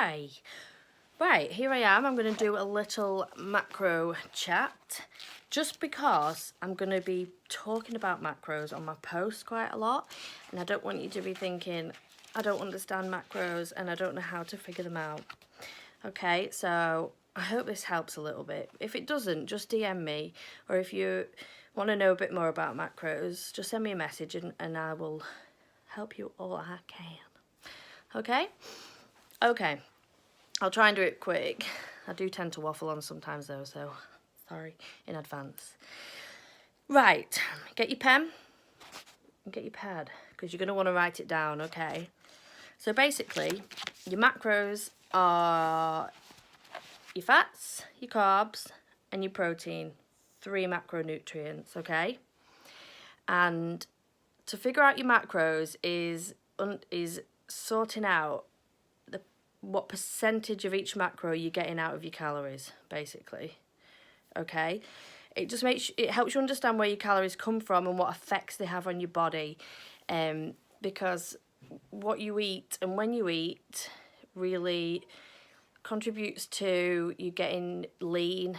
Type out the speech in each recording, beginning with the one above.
Hi. Right, here I am. I'm going to do a little macro chat just because I'm going to be talking about macros on my post quite a lot, and I don't want you to be thinking, I don't understand macros and I don't know how to figure them out. Okay, so I hope this helps a little bit. If it doesn't, just DM me, or if you want to know a bit more about macros, just send me a message and I will help you all I can. Okay? Okay. I'll try and do it quick. I do tend to waffle on sometimes though, so sorry in advance. Right, get your pen and get your pad because you're going to want to write it down, okay? So basically, your macros are your fats, your carbs, and your protein. 3 macronutrients, okay? And to figure out your macros is sorting out what percentage of each macro you're getting out of your calories, basically. Okay, it just it helps you understand where your calories come from and what effects they have on your body, because what you eat and when you eat really contributes to you getting lean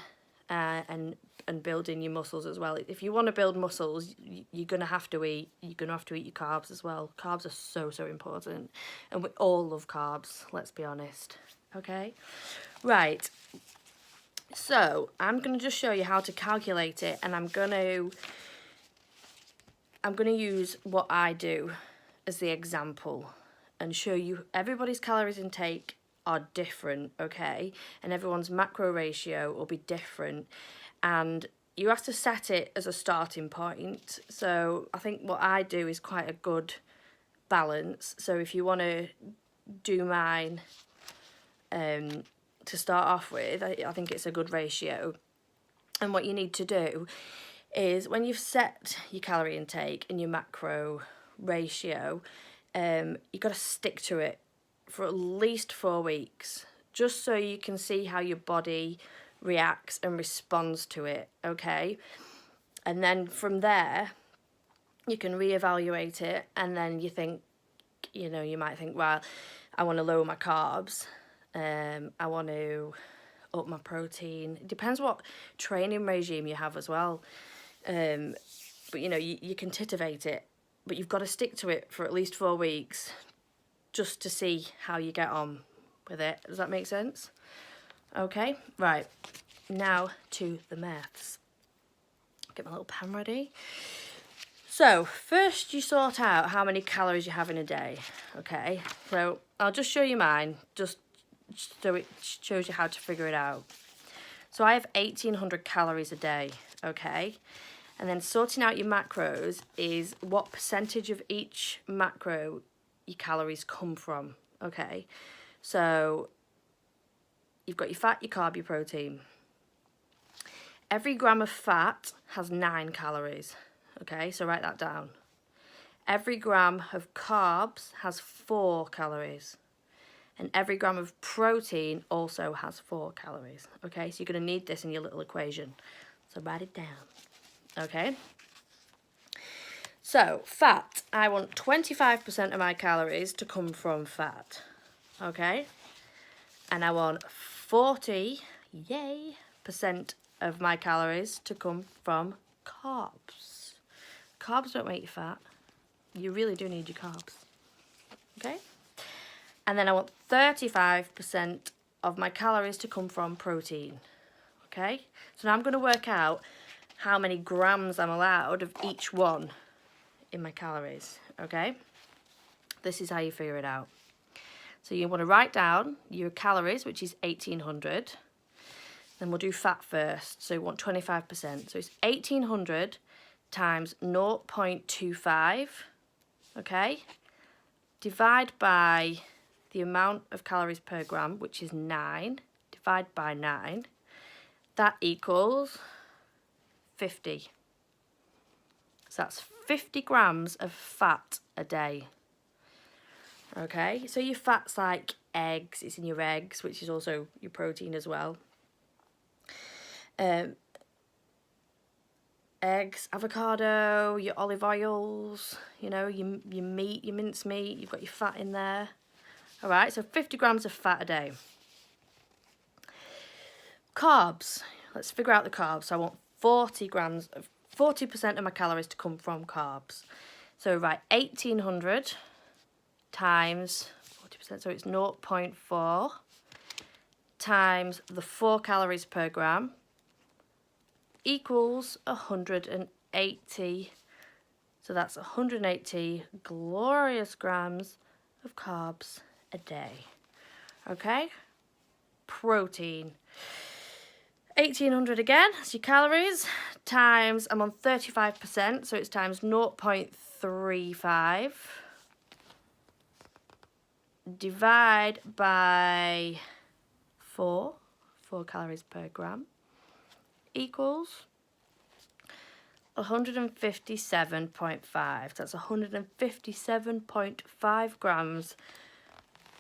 and building your muscles as well. If you want to build muscles, you're gonna have to eat. You're gonna have to eat your carbs as well. Carbs are so important, and we all love carbs. Let's be honest. Okay, right. So I'm gonna just show you how to calculate it, and I'm gonna use what I do as the example, and show you everybody's calories intake are different, okay? And everyone's macro ratio will be different, and you have to set it as a starting point. So I think what I do is quite a good balance. So if you want to do mine to start off with, I think it's a good ratio. And what you need to do is when you've set your calorie intake and your macro ratio, you've got to stick to it for at least 4 weeks, just so you can see how your body reacts and responds to it, okay? And then from there, you can reevaluate it, and then you think, you might think, well, I want to lower my carbs, I want to up my protein. It depends what training regime you have as well. But you can titivate it, but you've got to stick to it for at least 4 weeks just to see how you get on with it. Does that make sense? Okay, right. Now to the maths. Get my little pen ready. So first you sort out how many calories you have in a day. Okay, so I'll just show you mine, just so it shows you how to figure it out. So I have 1,800 calories a day, okay? And then sorting out your macros is what percentage of each macro your calories come from, okay? So you've got your fat, your carb, your protein. Every gram of fat has 9 calories, okay? So write that down. Every gram of carbs has 4 calories. And every gram of protein also has 4 calories, okay? So you're going to need this in your little equation. So write it down, okay? So, fat. I want 25% of my calories to come from fat, okay? And I want 40% of my calories to come from carbs. Carbs don't make you fat. You really do need your carbs, okay? And then I want 35% of my calories to come from protein, okay? So now I'm going to work out how many grams I'm allowed of each one in my calories, okay? This is how you figure it out. So you want to write down your calories, which is 1,800. Then we'll do fat first. So you want 25%. So it's 1,800 times 0.25, okay? Divide by the amount of calories per gram, which is 9. Divide by 9. That equals 50. So that's 50 grams of fat a day. Okay, so your fat's like eggs, it's in your eggs, which is also your protein as well. Eggs, avocado, your olive oils, your meat, your minced meat, you've got your fat in there. All right, so 50 grams of fat a day. Carbs. Let's figure out the carbs. So I want 40% of my calories to come from carbs. So right, 1800 times 40%, so it's 0.4 times the 4 calories per gram equals 180. So that's 180 glorious grams of carbs a day. Okay? Protein. 1800 again, that's your calories, times, I'm on 35%, so it's times 0.35. Divide by 4 calories per gram, equals 157.5. That's 157.5 grams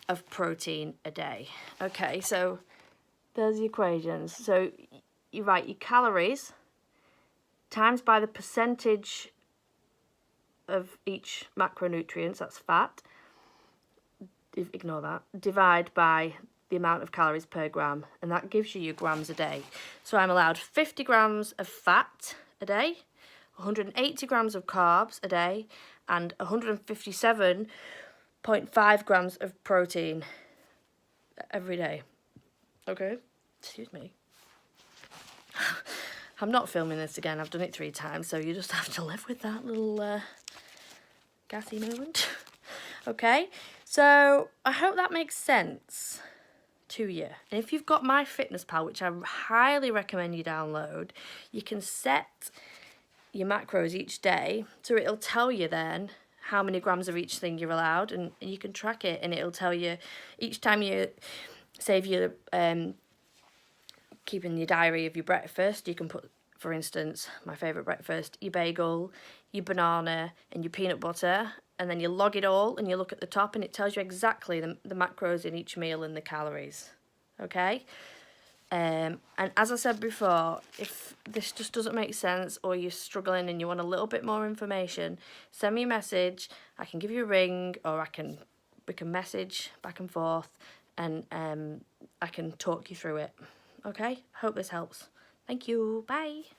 of protein a day. Okay, so there's the equations. So you write your calories times by the percentage of each macronutrient, that's fat, ignore that, divide by the amount of calories per gram, and that gives you your grams a day. So I'm allowed 50 grams of fat a day, 180 grams of carbs a day, and 157.5 grams of protein every day. Okay? Excuse me. I'm not filming this again. I've done it 3 times, so you just have to live with that little gassy moment. Okay? So I hope that makes sense to you. And if you've got MyFitnessPal, which I highly recommend you download, you can set your macros each day, so it'll tell you then how many grams of each thing you're allowed, and you can track it, and it'll tell you each time you save your keeping your diary of your breakfast, you can put, for instance, my favourite breakfast, your bagel, your banana and your peanut butter, and then you log it all and you look at the top and it tells you exactly the macros in each meal and the calories. Okay? And as I said before, if this just doesn't make sense or you're struggling and you want a little bit more information, send me a message. I can give you a ring, or we can message back and forth, and I can talk you through it. Okay? Hope this helps. Thank you. Bye.